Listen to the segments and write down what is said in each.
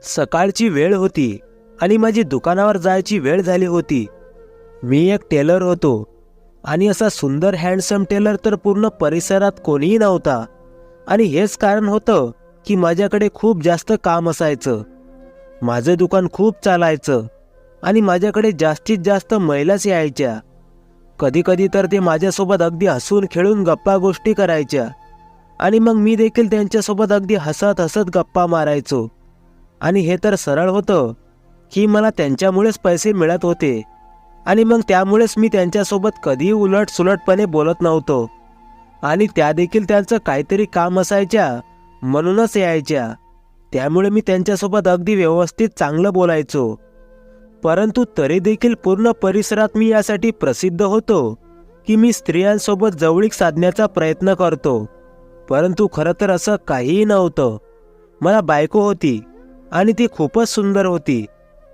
सकाळची वेळ होती आणि माझी दुकानावर जायची वेळ झाली होती. मी एक टेलर होतो आणि असा सुंदर हँडसम टेलर तर पूर्ण परिसरात कोणीही नव्हता. आणि हेच कारण होतं की माझ्याकडे खूप जास्त काम असायचं. माझं दुकान खूप चालायचं आणि माझ्याकडे जास्तीत जास्त महिलाच यायच्या. कधी कधी तर ते माझ्यासोबत अगदी हसून खेळून गप्पा गोष्टी करायच्या आणि मग मी देखील त्यांच्यासोबत अगदी हसत हसत गप्पा मारायचो. आणि हे तर सरळ होतं की मला त्यांच्यामुळेच पैसे मिळत होते आणि मग त्यामुळेच मी त्यांच्यासोबत कधीही उलटसुलटपणे बोलत नव्हतो. आणि त्या देखील त्यांचं काहीतरी काम असायच्या म्हणूनच यायच्या. त्यामुळे मी त्यांच्यासोबत अगदी व्यवस्थित चांगलं बोलायचो. परंतु तरी देखील पूर्ण परिसरात मी यासाठी प्रसिद्ध होतो की मी स्त्रियांसोबत जवळीक साधण्याचा प्रयत्न करतो. परंतु खरं तर असं काहीही नव्हतं. मला बायको होती आणि ती खूपच सुंदर होती.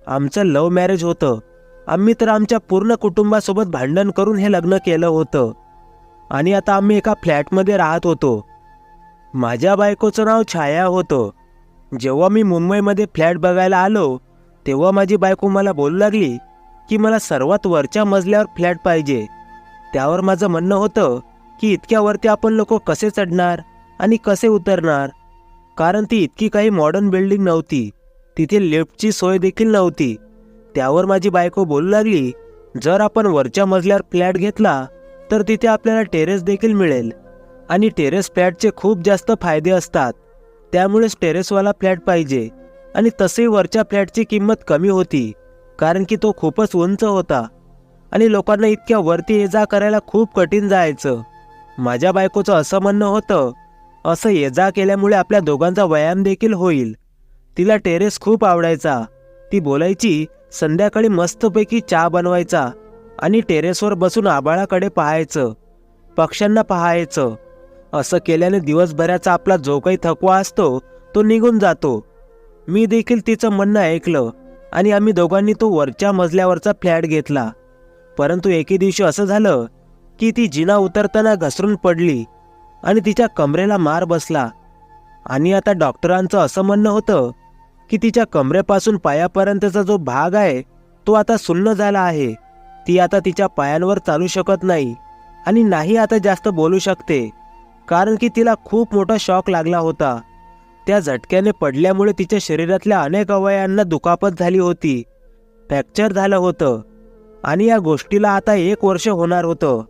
आमचं लव्ह मॅरेज होतं. आम्ही तर आमच्या पूर्ण कुटुंबासोबत भांडण करून हे लग्न केलं होतं आणि आता आम्ही एका फ्लॅटमध्ये राहत होतो. माझ्या बायकोचं नाव छाया होतं. जेव्हा मी मुंबईमध्ये फ्लॅट बघायला आलो तेव्हा माझी बायको मला बोलू लागली की मला सर्वात वरच्या मजल्यावर फ्लॅट पाहिजे. त्यावर माझं म्हणणं होतं की इतक्या वरती आपण लोक कसे चढणार आणि कसे उतरणार, कारण ती इतकी काही मॉडर्न बिल्डिंग नव्हती. तिथे लिफ्टची सोय देखील नव्हती. त्यावर माझी बायको बोलू लागली, जर आपण वरच्या मजल्यावर फ्लॅट घेतला तर तिथे आपल्याला टेरेस देखील मिळेल आणि टेरेस फ्लॅटचे खूप जास्त फायदे असतात. त्यामुळेच टेरेसवाला फ्लॅट पाहिजे. आणि तसेही वरच्या फ्लॅटची किंमत कमी होती कारण की तो खूपच उंच होता आणि लोकांना इतक्या वरती ये जा करायला खूप कठीण जायचं. माझ्या बायकोचं असं म्हणणं होतं, असं ये जा केल्यामुळे आपल्या दोघांचा व्यायाम देखील होईल. तिला टेरेस खूप आवडायचा. ती बोलायची, संध्याकाळी मस्तपैकी चहा बनवायचा आणि टेरेसवर बसून आभाळाकडे पाहायचं, पक्ष्यांना पाहायचं. असं केल्याने दिवसभराचा आपला जो काही थकवा असतो तो निघून जातो. मी देखील तिचं म्हणणं ऐकलं आणि आम्ही दोघांनी तो वरच्या मजल्यावरचा फ्लॅट घेतला. परंतु एके दिवशी असं झालं की ती जिना उतरताना घसरून पडली आणि तिच्या कमरेला मार बसला. आणि आता डॉक्टरांचं असं म्हणणं होतं की तिच्या कमरेपासून पायापर्यंतचा जो भाग आहे तो आता सुन्न झाला आहे. ती आता तिच्या पायांवर चालू शकत नाही आणि नाही आता जास्त बोलू शकते, कारण की तिला खूप मोठा शॉक लागला होता. त्या झटक्याने पडल्यामुळे तिच्या शरीरातल्या अनेक अवयवांना दुखापत झाली होती, फ्रॅक्चर झालं होतं आणि या गोष्टीला आता 1 वर्ष होणार होतं.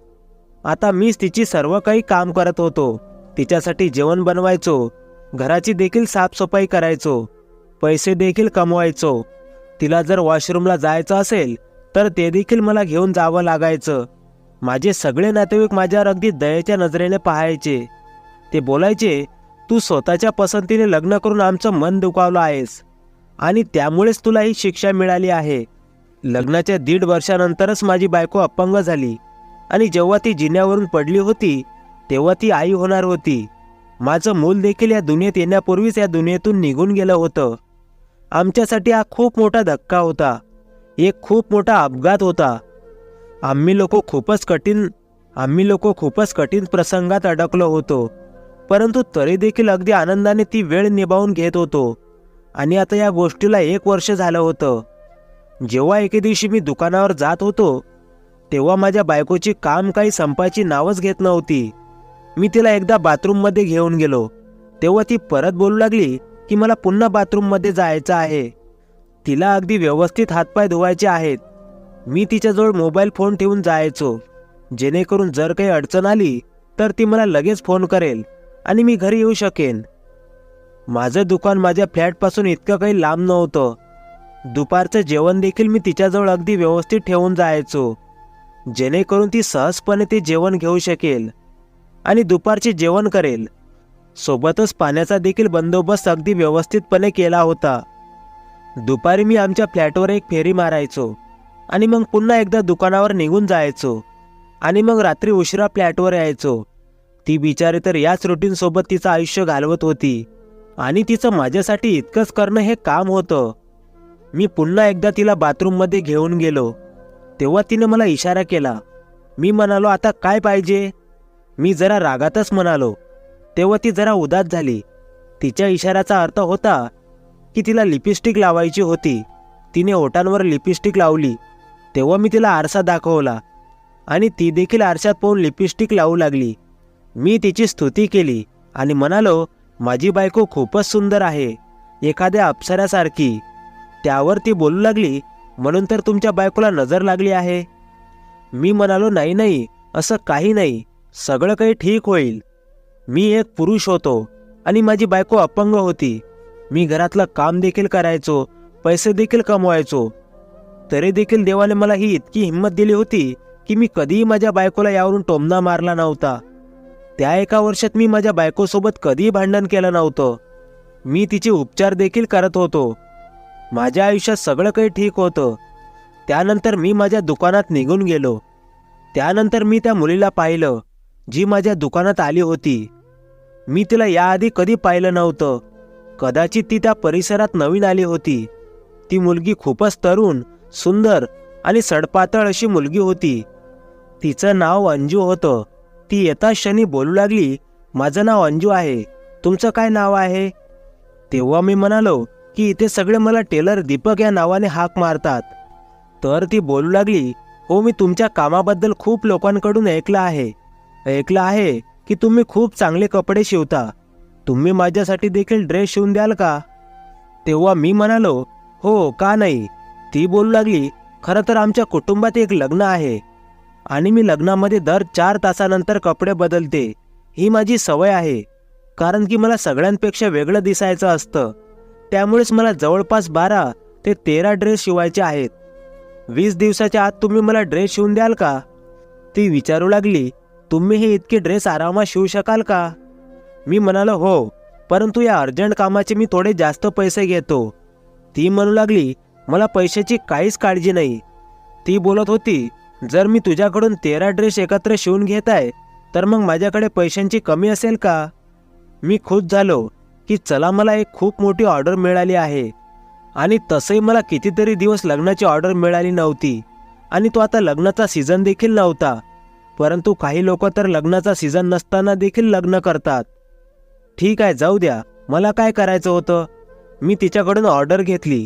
आता मीच तिची सर्व काही काम करत होतो. तिच्यासाठी जेवण बनवायचो, घराची देखील साफसफाई करायचो, पैसे देखील कमवायचो. तिला जर वॉशरूमला जायचं असेल तर ते देखील मला घेऊन जावं लागायचं. माझे सगळे नातेवाईक माझ्यावर अगदी दयेच्या नजरेने पाहायचे. ते बोलायचे, तू स्वतःच्या पसंतीने लग्न करून आमचं मन दुखावलं आहेस आणि त्यामुळेच तुला ही शिक्षा मिळाली आहे. लग्नाच्या 1.5 वर्षानंतरच माझी बायको अपंग झाली आणि जेव्हा ती जिन्यावरून पडली होती तेव्हा ती आई होणार होती. माझं मूल देखील या दुनियेत येण्यापूर्वीच या दुनियेतून निघून गेलं होतं. आमच्यासाठी हा खूप मोठा धक्का होता, एक खूप मोठा अपघात होता. आम्ही लोक खूपच कठीण प्रसंगात अडकलो होतो. परंतु तरी देखील अगदी आनंदाने ती वेळ निभावून घेत होतो. आणि आता या गोष्टीला 1 वर्ष झालं होतं. जेव्हा एके दिवशी मी दुकानावर जात होतो तेव्हा माझ्या बायकोची काम काही संपायची नावच घेत नव्हती. मी तिला एकदा बाथरूममध्ये घेऊन गेलो तेव्हा ती परत बोलू लागली की मला पुन्हा बाथरूममध्ये जायचं आहे. तिला अगदी व्यवस्थित हातपाय धुवायचे आहेत. मी तिच्याजवळ मोबाईल फोन ठेवून जायचो, जेणेकरून जर काही अडचण आली तर ती मला लगेच फोन करेल आणि मी घरी येऊ शकेन. माझं दुकान माझ्या फ्लॅटपासून इतकं काही लांब नव्हतं. दुपारचं जेवण देखील मी तिच्याजवळ अगदी व्यवस्थित ठेवून जायचो, जेणेकरून ती सहजपणे ते जेवण घेऊ शकेल आणि दुपारचे जेवण करेल. सोबतच पाण्याचा देखील बंदोबस्त अगदी व्यवस्थितपणे केला होता. दुपारी मी आमच्या फ्लॅटवर एक फेरी मारायचो आणि मग पुन्हा एकदा दुकानावर निघून जायचो आणि मग रात्री उशिरा फ्लॅटवर यायचो. ती बिचारी तर याच रुटीनसोबत तिचं आयुष्य घालवत होती आणि तिचं माझ्यासाठी इतकंच करणं हे काम होतं. मी पुन्हा एकदा तिला बाथरूममध्ये घेऊन गेलो तेव्हा तिने मला इशारा केला. मी म्हणालो, आता काय पाहिजे? मी जरा रागातच म्हणालो. तेव्हा ती जरा उदास झाली. तिच्या इशाऱ्याचा अर्थ होता की तिला लिपस्टिक लावायची होती. तिने ओठांवर लिपस्टिक लावली. तेव्हा मी तिला आरसा दाखवला आणि ती देखील आरशात पाहून लिपस्टिक लावू लागली. मी तिची स्तुती केली आणि म्हणालो, माझी बायको खूपच सुंदर आहे, एखाद्या अप्सरासारखी. त्यावर ती बोलू लागली, म्हणून तर तुमच्या बायकोला नजर लागली आहे. मी म्हणालो, नाही नाही, असं काही नाही, सगळं काही ठीक होईल. मी एक पुरुष होतो आणि माझी बायको अपंग होती. मी घरातलं काम देखील करायचो, पैसे देखील कमवायचो. तरी देखील देवाने मला ही इतकी हिंमत दिली होती की मी कधीही माझ्या बायकोला यावरून टोमणा मारला नव्हता. त्या एका वर्षात मी माझ्या बायकोसोबत कधीही भांडण केलं नव्हतं. मी तिचे उपचार देखील करत होतो. माझ्या आयुष्यात सगळं काही ठीक होतं. त्यानंतर मी माझ्या दुकानात निघून गेलो. त्यानंतर मी त्या मुलीला पाहिलं जी माझ्या दुकानात आली होती. मी तिला याआधी कधी पाहिलं नव्हतं. कदाचित ती त्या परिसरात नवीन आली होती. ती मुलगी खूपच तरुण, सुंदर आणि सडपातळ अशी मुलगी होती. तिचं नाव अंजू होतं. ती येताच क्षणी बोलू लागली, माझं नाव अंजू आहे, तुमचं काय नाव आहे? तेव्हा मी म्हणालो की इथे सगळे मला टेलर दीपक या नावाने हाक मारतात. तर ती बोलू लागली, हो, मी तुमच्या कामाबद्दल खूप लोकांकडून ऐकलं आहे की तुम्ही खूप चांगले कपडे शिवता. तुम्ही माझ्यासाठी देखील ड्रेस शिवून द्याल का? तेव्हा मी म्हणालो, हो, का नाही. ती बोलू लागली, खरं तर आमच्या कुटुंबात एक लग्न आहे आणि मी लग्नामध्ये दर 4 तासानंतर कपडे बदलते. ही माझी सवय आहे, कारण की मला सगळ्यांपेक्षा वेगळं दिसायचं असतं. त्यामुळेच मला जवळपास 12 ते 13 ड्रेस शिवायचे आहेत. 20 दिवसाच्या आत तुम्ही मला ड्रेस शिवून द्याल का? ती विचारू लागली, तुम्ही हे इतके ड्रेस आरामात शिवू शकाल का? मी म्हणालो, हो, परंतु या अर्जंट कामाचे मी थोडे जास्त पैसे घेतो. ती म्हणू लागली, मला पैशाची काहीच काळजी नाही. ती बोलत होती, जर मी तुझ्याकडून 13 ड्रेस एकत्र शिवून घेत आहे तर मग माझ्याकडे पैशांची कमी असेल का? मी खुश झालो की चला, मला एक खूप मोठी ऑर्डर मिळाली आहे. आणि तसंही मला कितीतरी दिवस लग्नाची ऑर्डर मिळाली नव्हती आणि तो आता लग्नाचा सीझन देखील नव्हता. परंतु काही लोक तर लग्नाचा सीझन नसताना देखील लग्न करतात. ठीक आहे, जाऊ द्या, मला काय करायचं होतं. मी तिच्याकडून ऑर्डर घेतली.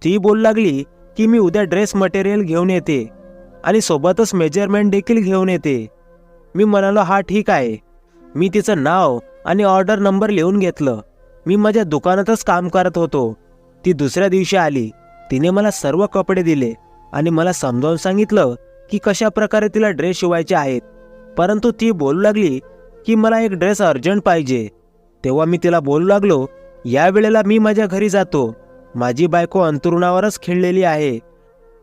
ती बोलू लागली की मी उद्या ड्रेस मटेरियल घेऊन येते आणि सोबतच मेजरमेंट देखील घेऊन येते. मी म्हणालो, हा ठीक आहे. मी तिचं नाव आणि ऑर्डर नंबर लिहून घेतलं. मी माझ्या दुकानातच काम करत होतो. ती दुसऱ्या दिवशी आली. तिने मला सर्व कपडे दिले आणि मला समजावून सांगितलं की कशा प्रकारे तिला ड्रेस शिवायचे आहेत. परंतु ती बोलू लागली की मला एक ड्रेस अर्जंट पाहिजे. तेव्हा मी तिला बोलू लागलो, या वेळेला मी माझ्या घरी जातो. माझी बायको अंथरुणावरच खिळलेली आहे.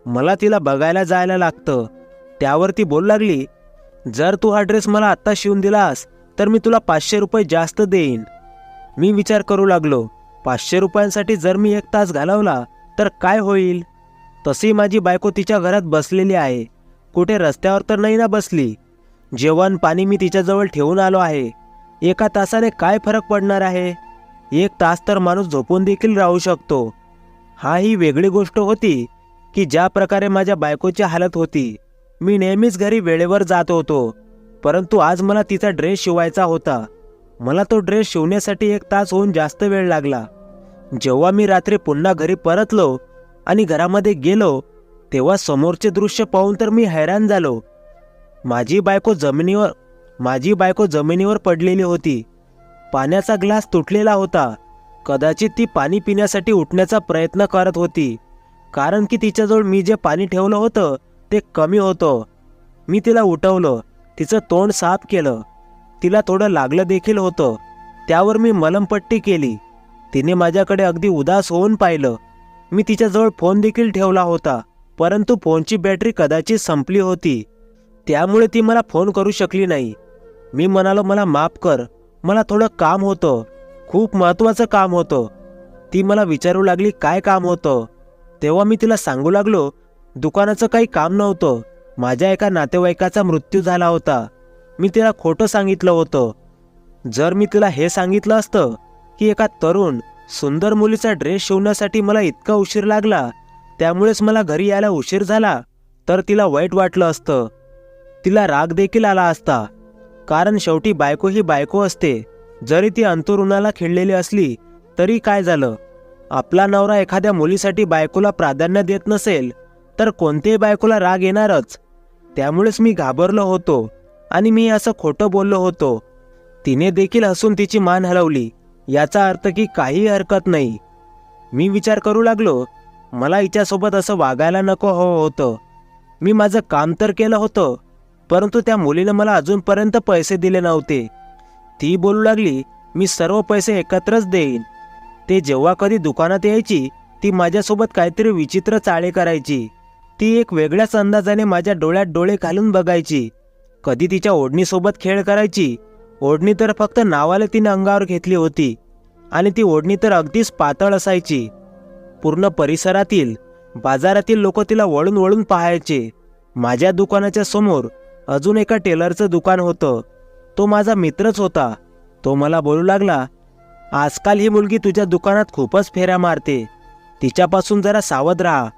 मला तिला बघायला जायला लागतं. त्यावर ती बोलू लागली, जर तू हा ड्रेस मला आत्ता शिवून दिलास तर मी तुला 500 रुपये जास्त देईन. मी विचार करू लागलो, 500 रुपयांसाठी जर मी 1 तास घालवला तर काय होईल? तशी माझी बायको तिच्या घरात बसलेली आहे. कुठे रस्त्यावर तर नाही ना बसली. जेवण पाणी मी तिच्याजवळ ठेवून आलो आहे. 1 तासाने काय फरक पडणार आहे? 1 तास तर माणूस झोपून देखील राहू शकतो. हा ही वेगळी गोष्ट होती की ज्या प्रकारे माझ्या बायकोची हालत होती. मी नेहमीच घरी वेळेवर जात होतो, परंतु आज मला तिचा ड्रेस शिवायचा होता. मला तो ड्रेस शिवण्यासाठी 1 तास होऊन जास्त वेळ लागला. जेव्हा मी रात्री पुन्हा घरी परतलो आणि घरामध्ये गेलो तेव्हा समोरचे दृश्य पाहून तर मी हैराण झालो. माझी बायको जमिनीवर पडलेली होती. पाण्याचा ग्लास तुटलेला होता. कदाचित ती पाणी पिण्यासाठी उठण्याचा प्रयत्न करत होती, कारण की तिच्याजवळ मी जे पाणी ठेवलं होतं ते कमी होतं. मी तिला उठवलं, तिचं तोंड साफ केलं. तिला थोडं लागलं देखील होतं. त्यावर मी मलमपट्टी केली. तिने माझ्याकडे अगदी उदास होऊन पाहिलं. मी तिच्याजवळ फोन देखील ठेवला होता, परंतु फोनची बॅटरी कदाचित संपली होती. त्यामुळे ती मला फोन करू शकली नाही. मी म्हणालो, मला माफ कर, मला थोडं काम होतं, खूप महत्त्वाचं काम होतं. ती मला विचारू लागली, काय काम होतं? तेव्हा मी तिला सांगू लागलो, दुकानाचं काही काम नव्हतं. माझ्या एका नातेवाईकाचा मृत्यू झाला होता. मी तिला खोटं सांगितलं होतं. जर मी तिला हे सांगितलं असतं की एका तरुण सुंदर मुलीचा ड्रेस शिवण्यासाठी मला इतका उशीर लागला, त्यामुळेच मला घरी यायला उशीर झाला, तर तिला वाईट वाटलं असतं. तिला राग देखील आला असता, कारण शेवटी बायको ही बायको असते. जरी ती अंतरुणाला खिळलेली असली तरी काय झालं, आपला नवरा एखाद्या मुलीसाठी बायकोला प्राधान्य देत नसेल तर कोणत्याही बायकोला राग येणारच. त्यामुळेच मी घाबरलो होतो आणि मी असं खोटं बोललो होतो. तिने देखील हसून तिची मान हलवली, याचा अर्थ की काही हरकत नाही. मी विचार करू लागलो, मला हिच्यासोबत असं वागायला नको हवं होतं. मी माझं काम तर केलं होतं, परंतु त्या मुलीनं मला अजूनपर्यंत पैसे दिले नव्हते. ती बोलू लागली, मी सर्व पैसे एकत्रच देईन. ते जेव्हा कधी दुकानात यायची ती माझ्यासोबत काहीतरी विचित्र चाळे करायची. ती एक वेगळ्याच अंदाजाने माझ्या डोळ्यात डोळे घालून बघायची. कधी तिच्या ओढणीसोबत खेळ करायची. ओढणी तर फक्त नावाला तिने अंगावर घेतली होती आणि ती ओढणी तर अगदीच पातळ असायची. पूर्ण परिसरातील, बाजारातील लोक तिला वळून वळून पाहायचे. माझ्या दुकानाच्या समोर अजून एका टेलरचं दुकान होतं. तो माझा मित्रच होता. तो मला बोलू लागला, आजकाल ही मुलगी तुझ्या दुकानात खूपच फेऱ्या मारते, तिच्यापासून जरा सावध राहा.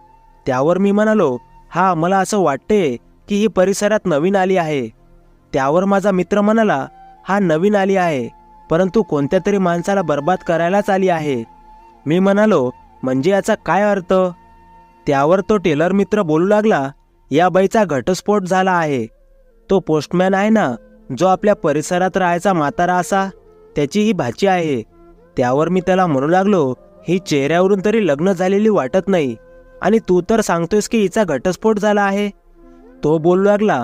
त्यावर मी म्हणालो, हा मला असं वाटते की ही परिसरात नवीन आली आहे. त्यावर माझा मित्र म्हणाला, हा नवीन आली आहे, परंतु कोणत्या तरी माणसाला बर्बाद करायलाच आली आहे. मी म्हणालो, म्हणजे याचा काय अर्थ? त्यावर तो टेलर मित्र बोलू लागला, या बाईचा घटस्फोट झाला आहे. तो पोस्टमॅन आहे ना, जो आपल्या परिसरात राहायचा म्हातारा असा, त्याची ही भाची आहे. त्यावर मी त्याला म्हणू लागलो, ही चेहऱ्यावरून तरी लग्न झालेली वाटत नाही आणि तू तर सांगतोयस की हिचा घटस्फोट झाला आहे. तो बोलू लागला,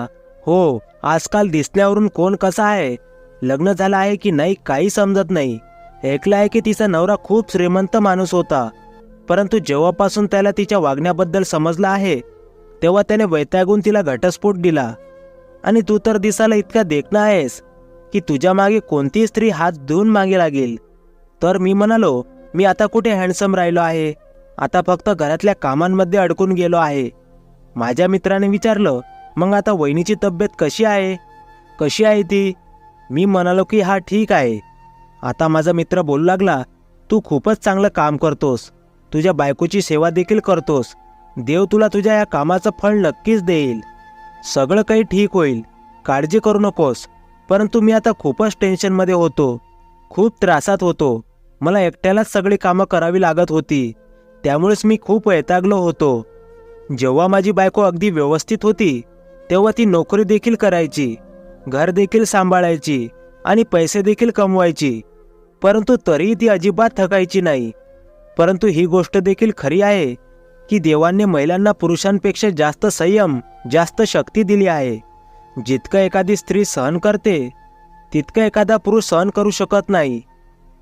हो, आजकाल दिसण्यावरून कोण कसा आहे, लग्न झालं आहे की नाही काही समजत नाही. ऐकलं आहे की तिचा नवरा खूप श्रीमंत माणूस होता, परंतु जेव्हापासून त्याला तिच्या वागण्याबद्दल समजलं आहे तेव्हा त्याने वैतागून तिला घटस्फोट दिला. आणि तू तर दिसायला इतका देखणा आहेस की तुझ्या मागे कोणतीही स्त्री हात धुवून मागे लागेल. तर मी म्हणालो, मी आता कुठे हँडसम राहिलो आहे, आता फक्त घरातल्या कामांमध्ये अडकून गेलो आहे. माझ्या मित्राने विचारलं, मग आता वहिनीची तब्येत कशी आहे? कशी आहे ती? मी म्हणालो की हा ठीक आहे. आता माझा मित्र बोलू लागला, तू खूपच चांगलं काम करतोस, तुझ्या बायकोची सेवा देखील करतोस. देव तुला तुझ्या या कामाचं फळ नक्कीच देईल. सगळं काही ठीक होईल, काळजी करू नकोस. परंतु मी आता खूपच टेन्शनमध्ये होतो, खूप त्रासात होतो. मला एकट्यालाच सगळी कामं करावी लागत होती, त्यामुळेच मी खूप वैतागलो होतो. जेव्हा माझी बायको अगदी व्यवस्थित होती तेव्हा ती नोकरी देखील करायची, घर देखील सांभाळायची आणि पैसे देखील कमवायची, परंतु तरीही ती अजिबात थकायची नाही. परंतु ही गोष्ट देखील खरी आहे की देवाने महिलांना पुरुषांपेक्षा जास्त संयम, जास्त शक्ती दिली आहे. जितकं एखादी स्त्री सहन करते तितकं एखादा पुरुष सहन करू शकत नाही.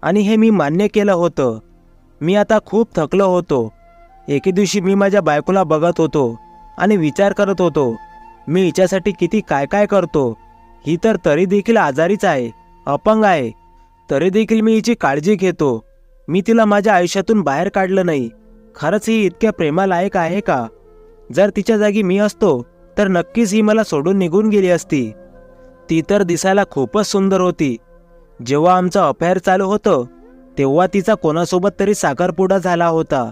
आणि हे मी मान्य केलं होतं. मी आता खूप थकलो होतो. एके दिवशी मी माझ्या बायकोला बघत होतो आणि विचार करत होतो, मी हिच्यासाठी किती काय काय करतो. ही तर तरी देखील आजारीच आहे, अपंग आहे, तरी देखील मी हिची काळजी घेतो. मी तिला माझ्या आयुष्यातून बाहेर काढलं नाही. खरंच ही इतक्या प्रेमालायक आहे का? जर तिच्या जागी मी असतो तर नक्कीच ही मला सोडून निघून गेली असती. ती तर दिसायला खूपच सुंदर होती. जेव्हा आमचं अफेअर चालू होतं तेव्हा तिचा कोणासोबत तरी साखरपुडा झाला होता.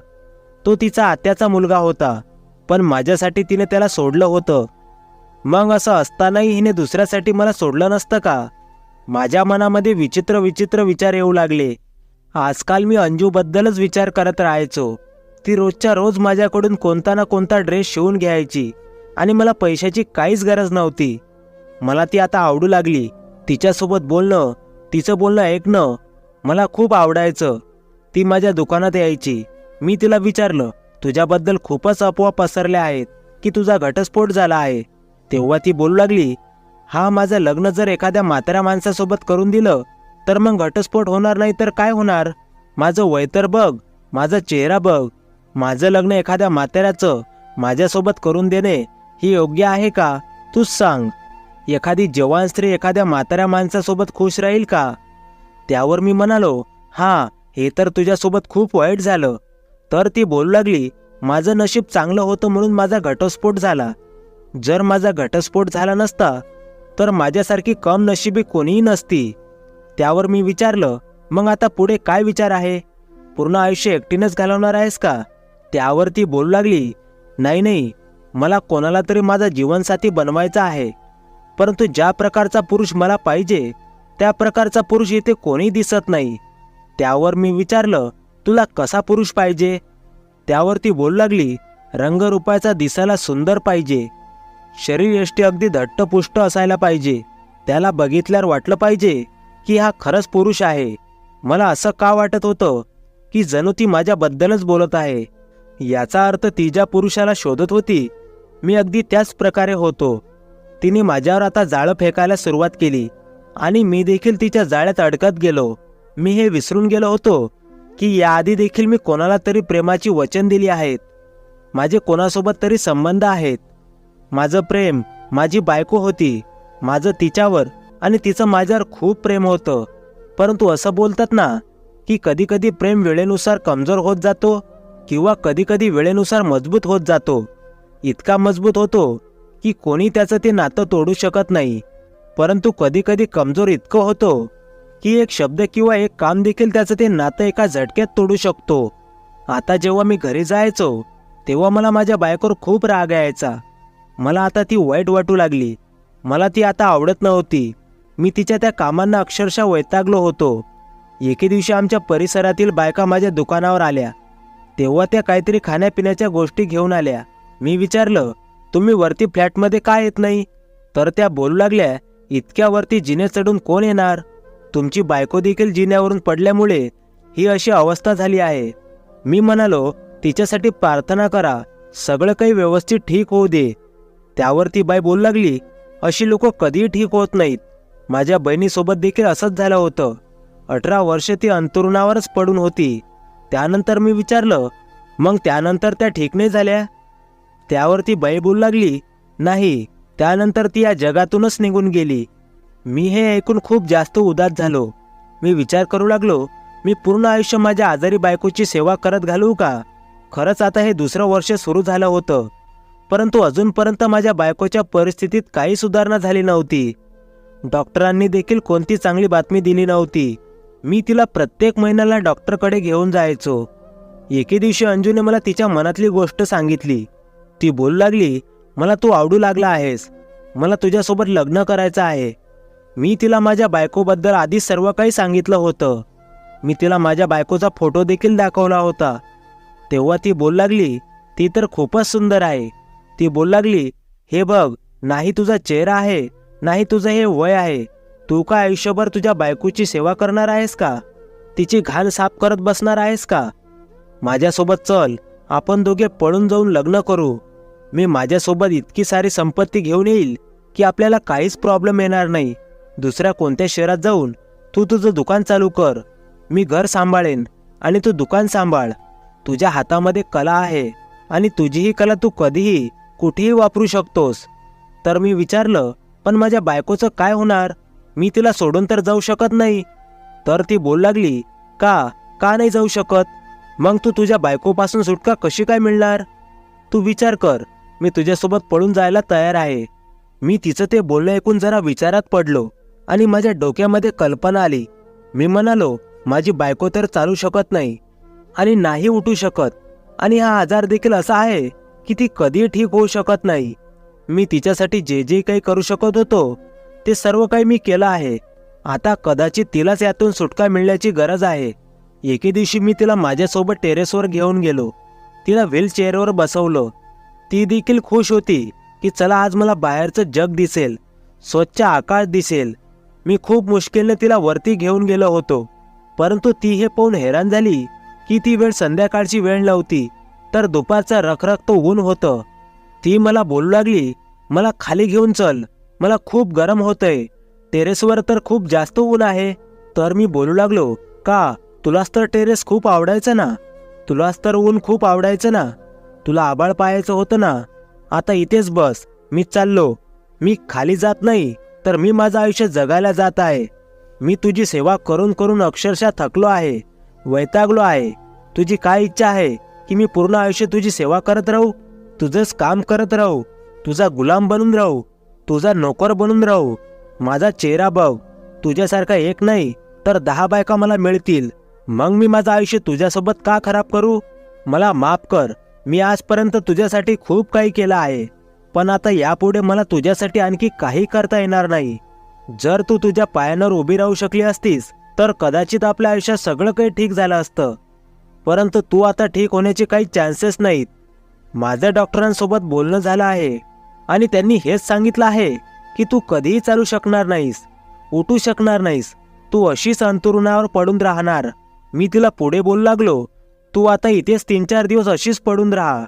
तो तिचा आत्याचा मुलगा होता, पण माझ्यासाठी तिने त्याला सोडलं होतं. मग असं असतानाही हिने दुसऱ्यासाठी मला सोडलं नसतं का? माझ्या मनामध्ये विचित्र विचित्र विचार येऊ लागले. आजकाल मी अंजूबद्दलच विचार करत राहायचो. ती रोजच्या रोज माझ्याकडून कोणता ना कोणता ड्रेस शिवून घ्यायची आणि मला पैशाची काहीच गरज नव्हती. मला ती आता आवडू लागली. तिच्यासोबत बोलणं, तिचं बोलणं ऐकणं मला खूप आवडायचं. ती माझ्या दुकानात यायची. मी तिला विचारलं, तुझ्याबद्दल खूपच अफवा पसरल्या आहेत की तुझा घटस्फोट झाला आहे. तेव्हा ती बोलू लागली, हा, माझं लग्न जर एखाद्या म्हाताऱ्या माणसासोबत करून दिलं तर मग घटस्फोट होणार नाही तर काय होणार? माझं वय तर बघ, माझा चेहरा बघ. माझं लग्न एखाद्या म्हाताऱ्याचं माझ्यासोबत करून देणे ही योग्य आहे का? तूच सांग. एखादी जवान स्त्री एखाद्या म्हाताऱ्या माणसासोबत खुश राहील का? त्यावर मी म्हणालो, हां, हे तर तुझ्यासोबत खूप वाईट झालं. तर ती बोलू लागली, माझं नशीब चांगलं होतं म्हणून माझा घटस्फोट झाला. जर माझा घटस्फोट झाला नसता तर माझ्यासारखी कम नशिबी कोणीही नसती. त्यावर मी विचारलं, मग आता पुढे काय विचार आहे? पूर्ण आयुष्य एकटीनंच घालवणार आहेस का? त्यावर ती बोलू लागली, नाही नाही, मला कोणाला तरी माझा जीवनसाथी बनवायचा आहे, परंतु ज्या प्रकारचा पुरुष मला पाहिजे त्या प्रकारचा पुरुष इथे कोणी दिसत नाही. त्यावर मी विचारलं, तुला कसा पुरुष पाहिजे? त्यावर ती बोलू लागली, रंगरूपाचा दिसायला सुंदर पाहिजे, शरीर यष्टी अगदी धट्टपुष्ट असायला पाहिजे, त्याला बघितल्यावर वाटलं पाहिजे की हा खरंच पुरुष आहे. मला असं का वाटत होतं की जणू ती माझ्याबद्दलच बोलत आहे. याचा अर्थ ती ज्या पुरुषाला शोधत होती मी अगदी त्याच प्रकारे होतो. तिने माझ्यावर आता जाळं फेकायला सुरुवात केली आणि मी देखील तिच्या जाळ्यात अडकत गेलो. मी हे विसरून गेलो होतो की याआधी देखील मी कोणाला तरी प्रेमाची वचन दिली आहेत. माझे कोणासोबत तरी संबंध आहेत. माझं प्रेम माझी बायको होती. माझं तिच्यावर आणि तिचं माझ्यावर खूप प्रेम होतं. परंतु असं बोलतात ना की कधी कधी प्रेम वेळेनुसार कमजोर होत जातो किंवा कधी कधी वेळेनुसार मजबूत होत जातो. इतका मजबूत होतो की कोणी त्याचं ते नातं तोडू शकत नाही. परंतु कधी कधी कमजोर इतकं होतो की एक शब्द किंवा एक काम देखील त्याचं ते नातं एका झटक्यात तोडू शकतो. आता जेव्हा मी घरी जायचो तेव्हा मला माझ्या बायकोवर खूप राग यायचा. मला आता ती वाईट वाटू लागली. मला ती आता आवडत नव्हती. मी तिच्या त्या कामांना अक्षरशः वैतागलो होतो. एके दिवशी आमच्या परिसरातील बायका माझ्या दुकानावर आल्या. तेव्हा त्या काहीतरी खाण्यापिण्याच्या गोष्टी घेऊन आल्या. मी विचारलं, तुम्ही वरती फ्लॅटमध्ये का येत नाही? तर त्या बोलू लागल्या, इतक्या वरती जिने चढून कोण येणार? तुमची बायको देखील जिन्यावरून पडल्यामुळे ही अशी अवस्था झाली आहे. मी म्हणालो, तिच्यासाठी प्रार्थना करा, सगळं काही व्यवस्थित ठीक होऊ दे. त्यावर ती बाई बोलू लागली, अशी लोक कधीही ठीक होत नाहीत. माझ्या बहिणीसोबत देखील असंच झालं होतं. 18 वर्ष ती अंथरुणावरच पडून होती. त्यानंतर मी विचारलं, मग त्यानंतर त्या ठीक नाही झाल्या? त्यावर ती बाई बोलू लागली, नाही, त्यानंतर ती या जगातूनच निघून गेली. मी हे ऐकून खूप जास्त उदास झालो. मी विचार करू लागलो, मी पूर्ण आयुष्य माझ्या आजारी बायकोची सेवा करत घालू का? खरंच आता हे दुसरं वर्ष सुरू झालं होतं. परंतु अजूनपर्यंत माझ्या बायकोच्या परिस्थितीत काही सुधारणा झाली नव्हती. डॉक्टरांनी देखील कोणती चांगली बातमी दिली नव्हती. मी तिला प्रत्येक महिन्याला डॉक्टरकडे घेऊन जायचो. एके दिवशी अंजूने मला तिच्या मनातली गोष्ट सांगितली. ती बोलू लागली, मला तू आवडू लागला आहेस. मला तुझ्यासोबत लग्न करायचं आहे. मी तिला माझ्या बायकोबद्दल आधीच सर्व काही सांगितलं होतं. मी तिला माझ्या बायकोचा फोटो देखील दाखवला होता. तेव्हा ती बोलू लागली, ती तर खूपच सुंदर आहे. ती बोलू लागली, हे बघ, नाही तुझा चेहरा आहे, नाही तुझं हे वय आहे. तू का आयुष्यभर तुझ्या बायकोची सेवा करणार आहेस का? तिची घाण साफ करत बसणार आहेस का? माझ्यासोबत चल, आपण दोघे पळून जाऊन लग्न करू. मी माझ्यासोबत इतकी सारी संपत्ती घेऊन येईल की आपल्याला काहीच प्रॉब्लेम येणार नाही. दुसऱ्या कोणत्या शहरात जाऊन तू तुझं दुकान चालू कर. मी घर सांभाळेन आणि तू दुकान सांभाळ. तुझ्या हातामध्ये कला आहे आणि तुझी ही कला तू कधीही कुठेही वापरू शकतोस. तर मी विचारलं, पण माझ्या बायकोचं काय होणार? मी तिला सोडून तर जाऊ शकत नाही. तर ती बोलू लागली, का नाही जाऊ शकत? मग तू तुझ्या बायकोपासून सुटका कशी काय मिळणार? तू विचार कर, मी तुझ्यासोबत पळून जायला तयार आहे. मी तिचं ते बोलणं ऐकून जरा विचारात पडलो आणि माझ्या डोक्यामध्ये कल्पना आली. मी म्हणालो, माझी बायको तर चालू शकत नाही आणि नाही उठू शकत, आणि हा आजार देखील असा आहे की ती कधीही ठीक होऊ शकत नाही. मी तिच्यासाठी जे जे काही करू शकत होतो ते सर्व काही मी केलं आहे. आता कदाचित तिलाच यातून सुटका मिळण्याची गरज आहे. एके दिवशी मी तिला माझ्यासोबत टेरेसवर घेऊन गेलो. तिला व्हीलचेअरवर बसवलं. ती देखील खुश होती की चला आज मला बाहेरचं जग दिसेल, स्वच्छ आकाश दिसेल. मी खूप मुश्किलने तिला वरती घेऊन गेलो होतो. परंतु ती हे पाहून हैराण झाली की ती वेळ संध्याकाळची वेळ नव्हती, तर दुपारचं रखरखतं ऊन होतं. ती मला बोलू लागली, मला खाली घेऊन चल, मला खूप गरम होतंय. टेरेसवर तर खूप जास्त ऊन आहे. तर मी बोलू लागलो, का तुलाच तर टेरेस खूप आवडायचं ना? तुलाच तर ऊन खूप आवडायचं ना? तुला आभाळ पाहायचं होतं ना? आता इथेच बस, मी चाललो. मी खाली जात नाही, तर मी माझं आयुष्य जगायला जात आहे. मी तुझी सेवा करून करून अक्षरशः थकलो आहे, वैतागलो आहे. तुझी काय इच्छा आहे की मी पूर्ण आयुष्य तुझी सेवा करत राहू, तुझंच काम करत राहू, तुझा गुलाम बनून राहू, तुझा नोकर बनून राहू? माझा चेहरा बघ, तुझ्यासारखा एक नाही तर 10 बायका मला मिळतील. मग मी माझं आयुष्य तुझ्यासोबत का खराब करू? मला माफ कर. मी आजपर्यंत तुझ्यासाठी खूप काही केलं आहे, पण आता यापुढे मला तुझ्यासाठी आणखी काही करता येणार नाही. जर तू तुझ्या पायांवर उभी राहू शकली असतीस तर कदाचित आपल्या आयुष्यात सगळं काही ठीक झालं असतं. परंतु तू आता ठीक होण्याचे काही चान्सेस नाहीत. माझं डॉक्टरांसोबत बोलणं झालं आहे आणि त्यांनी हेच सांगितलं आहे की तू कधीही चालू शकणार नाहीस, उठू शकणार नाहीस, तू अशीच अंथरुणावर पडून राहणार. मी तिला पुढे बोलू लागलो, तू आता इथेच 3-4 दिवस अशीच पडून राहा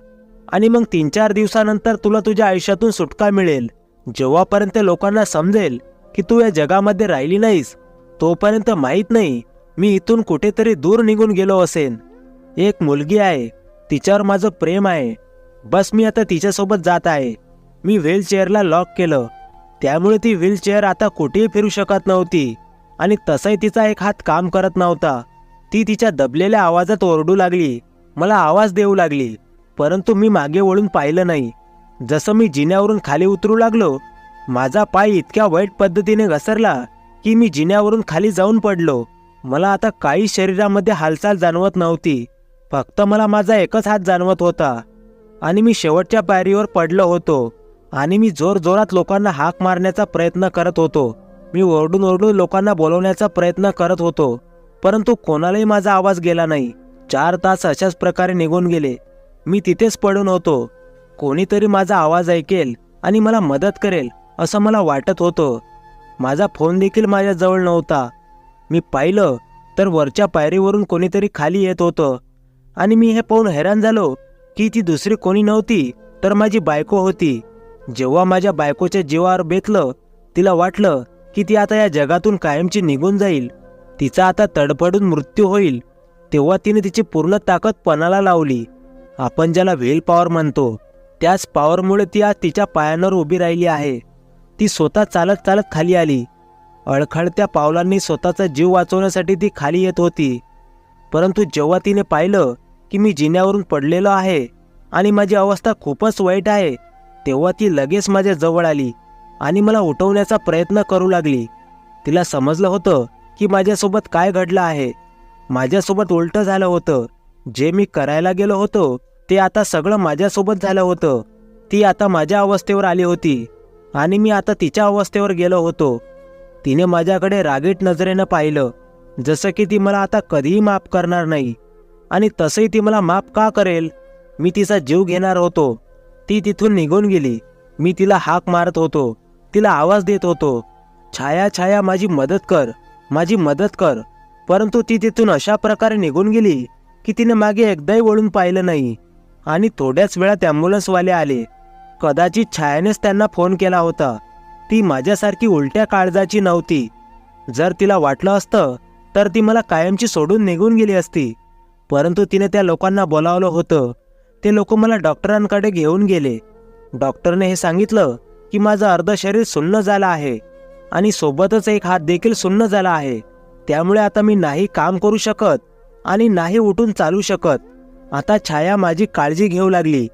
आणि मग 3-4 दिवसानंतर तुला तुझ्या आयुष्यातून सुटका मिळेल. जेव्हापर्यंत लोकांना समजेल की तू या जगामध्ये राहिली नाहीस तोपर्यंत माहीत नाही मी इथून कुठेतरी दूर निघून गेलो असेन. एक मुलगी आहे, तिच्यावर माझं प्रेम आहे. बस मी आता तिच्यासोबत जात आहे. मी व्हीलचेअरला लॉक केलं, त्यामुळे ती व्हीलचेअर आता कुठेही फिरू शकत नव्हती आणि तसाही तिचा एक हात काम करत नव्हता. ती तिच्या दबलेल्या आवाजात ओरडू लागली, मला आवाज देऊ लागली, परंतु मी मागे वळून पाहिलं नाही. जसं मी जिन्यावरून खाली उतरू लागलो, माझा पाय इतक्या वाईट पद्धतीने घसरला की मी जिन्यावरून खाली जाऊन पडलो. मला आता काही शरीरामध्ये हालचाल जाणवत नव्हती, फक्त मला माझा एकच हात जाणवत होता आणि मी शेवटच्या पायरीवर पडलो होतो आणि मी जोरजोरात लोकांना हाक मारण्याचा प्रयत्न करत होतो. मी ओरडून ओरडून लोकांना बोलवण्याचा प्रयत्न करत होतो, परंतु कोणालाही माझा आवाज गेला नाही. 4 तास अशाच प्रकारे निघून गेले. मी तिथेच पडून होतो. कोणीतरी माझा आवाज ऐकेल आणि मला मदत करेल असं मला वाटत होतं. माझा फोन देखील माझ्याजवळ नव्हता. मी पाहिलं तर वरच्या पायरीवरून कोणीतरी खाली येत होतं आणि मी हे पाहून हैराण झालो की ती दुसरी कोणी नव्हती तर माझी बायको होती. जेव्हा माझ्या बायकोच्या जीवावर बेतलं, तिला वाटलं की ती आता या जगातून कायमची निघून जाईल, तिचा आता तडफडून मृत्यू होईल, तेव्हा तिने तिची पूर्ण ताकद पणाला लावली. आपण ज्याला व्हील पॉवर म्हणतो, त्याच पॉवरमुळे ती आज तिच्या पायांवर उभी राहिली आहे. ती स्वतः चालत चालत खाली आली. अडखळत्या पावलांनी स्वतःचा जीव वाचवण्यासाठी ती खाली येत होती. परंतु जेव्हा तिने पाहिलं की मी जिन्यावरून पडलेलो आहे आणि माझी अवस्था खूपच वाईट आहे, तेव्हा ती लगेच माझ्या जवळ आली आणि मला उठवण्याचा प्रयत्न करू लागली. तिला समजलं होतं की माझ्यासोबत काय घडलं आहे. माझ्यासोबत उलटं झालं होतं. जे मी करायला गेलो होतो ते आता सगळं माझ्यासोबत झालं होतं. ती आता माझ्या अवस्थेवर आली होती आणि मी आता तिच्या अवस्थेवर गेलो होतो. तिने माझ्याकडे रागीट नजरेनं पाहिलं, जसं की ती मला आता कधीही माफ करणार नाही. आणि तसंही ती मला माफ का करेल? मी तिचा जीव घेणार होतो. ती तिथून निघून गेली. मी तिला हाक मारत होतो, तिला आवाज देत होतो, छाया छाया माझी मदत कर, माझी मदत कर. परंतु ती तिथून अशा प्रकारे निघून गेली की तिने मागे एकदाही वळून पाहिलं नाही. आणि थोड्याच वेळात ॲम्ब्युलन्सवाले आले. कदाचित छायानेच त्यांना फोन केला होता. ती माझ्यासारखी उलट्या काळजाची नव्हती. जर तिला वाटलं असतं तर ती मला कायमची सोडून निघून गेली असती. परंतु तिने त्या लोकांना बोलावलं होतं. ते लोक मला डॉक्टरांकडे घेऊन गेले. डॉक्टरने हे सांगितलं की माझं अर्ध शरीर सुन्न झालं आहे आणि सोबतच एक हात देखील सुन्न झाला आहे. त्यामुळे आता मी नाही काम करू शकत आणि नाही उठून चालू शकत. आता छाया माझी काळजी घेऊ लागली.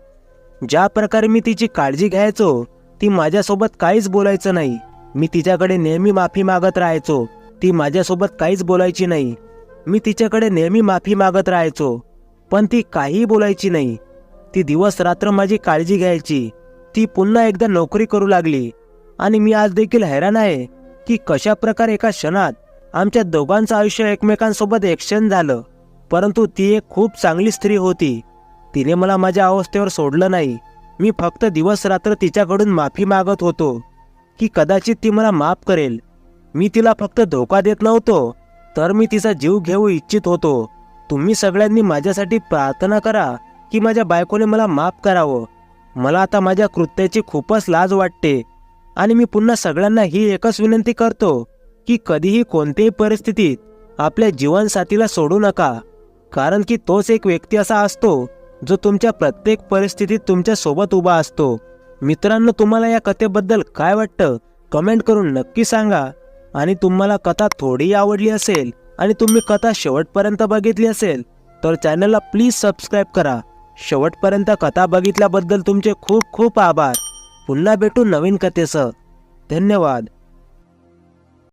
ज्या प्रकारे मी तिची काळजी घ्यायचो, ती माझ्यासोबत काहीच बोलायचं नाही. मी तिच्याकडे नेहमी माफी मागत राहायचो, ती माझ्यासोबत काहीच बोलायची नाही. मी तिच्याकडे नेहमी माफी मागत राहायचो, पण ती काहीही बोलायची नाही. ती दिवस रात्र माझी काळजी घ्यायची. ती पुन्हा एकदा नोकरी करू लागली आणि मी आज देखील हैराण आहे की कशा प्रकारे एका क्षणात आमच्या दोघांचं आयुष्य एकमेकांसोबत एक्सचेंज झालं. परंतु ती एक खूप चांगली स्त्री होती. तिने मला माझ्या अवस्थेवर सोडलं नाही. मी फक्त दिवस रात्र तिच्याकडून माफी मागत होतो की कदाचित ती मला माफ करेल. मी तिला फक्त धोका देत नव्हतो, तर मी तिचा जीव घेऊ इच्छित होतो. तुम्ही सगळ्यांनी माझ्यासाठी प्रार्थना करा की माझ्या बायकोने मला माफ करावं. मला आता माझ्या कृत्याची खूपच लाज वाटते आणि मी पुन्हा सगळ्यांना ही एकच विनंती करतो की कधीही कोणत्याही परिस्थितीत आपल्या जीवनसाथीला सोडू नका, कारण की तोच एक व्यक्ती असा असतो जो तुमच्या प्रत्येक परिस्थितीत तुमच्या सोबत उभा असतो. मित्रांनो, तुम्हाला या कथेबद्दल काय वाटतं कमेंट करून नक्की सांगा. आणि तुम्हाला कथा थोडी आवडली असेल आणि तुम्ही कथा शेवटपर्यंत बघितली असेल तर चॅनलला प्लीज सबस्क्राईब करा. शेवटपर्यंत कथा बघितल्याबद्दल तुमचे खूप खूप आभार. पुन्हा भेटू नवीन कथेसह. धन्यवाद.